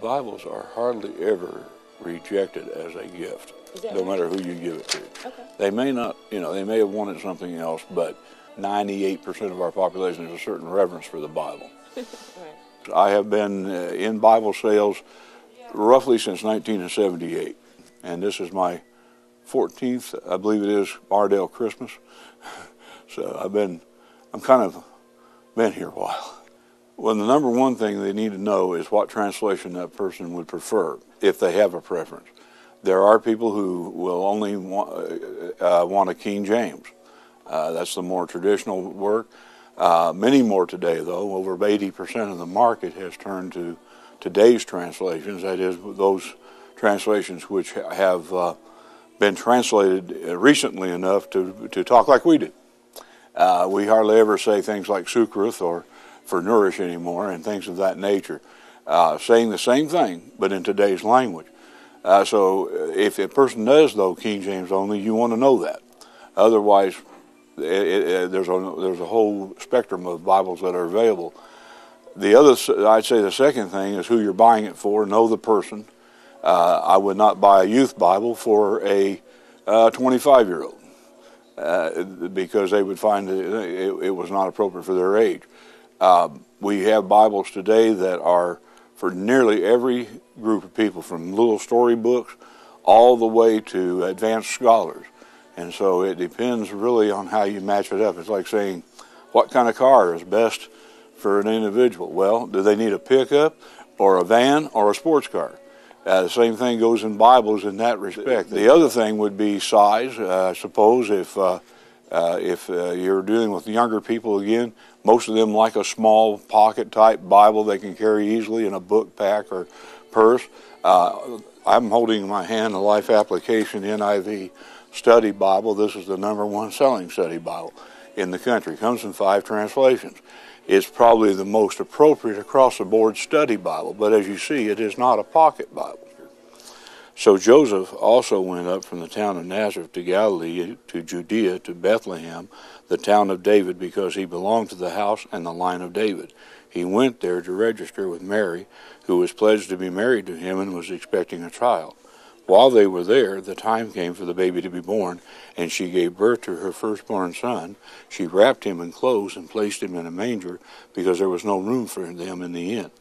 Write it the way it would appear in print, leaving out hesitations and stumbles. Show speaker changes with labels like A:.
A: Bibles are hardly ever rejected as a gift, no matter who you give it to.
B: Okay.
A: They may not, they may have wanted something else, but 98% of our population has a certain reverence for the Bible.
B: Right.
A: I have been in Bible sales roughly since 1978, and this is my 14th, I believe it is, Ardell Christmas. So I'm kind of been here a while. Well, the number one thing they need to know is what translation that person would prefer, if they have a preference. There are people who will only want a King James. That's the more traditional work. Many more today, though. Over 80% of the market has turned to today's translations, that is, those translations which have been translated recently enough to talk like we do. We hardly ever say things like Sukruth or for nourish anymore and things of that nature, saying the same thing but in today's language. So if a person does, though, King James only, you want to know that. Otherwise, there's a whole spectrum of Bibles that are available. I'd say the second thing is who you're buying it for. Know the person. I would not buy a youth Bible for a 25-year-old because they would find it was not appropriate for their age. We have Bibles today that are for nearly every group of people, from little storybooks all the way to advanced scholars. And so it depends really on how you match it up. It's like saying, what kind of car is best for an individual? Well, do they need a pickup or a van or a sports car? The same thing goes in Bibles in that respect. The other thing would be size. I suppose if you're dealing with younger people again, most of them like a small pocket-type Bible they can carry easily in a book pack or purse. I'm holding in my hand a Life Application NIV Study Bible. This is the #1 selling study Bible in the country. It comes in 5 translations. It's probably the most appropriate across-the-board study Bible, but as you see, it is not a pocket Bible. So Joseph also went up from the town of Nazareth to Galilee, to Judea, to Bethlehem, the town of David, because he belonged to the house and the line of David. He went there to register with Mary, who was pledged to be married to him and was expecting a child. While they were there, the time came for the baby to be born, and she gave birth to her firstborn son. She wrapped him in clothes and placed him in a manger because there was no room for them in the inn.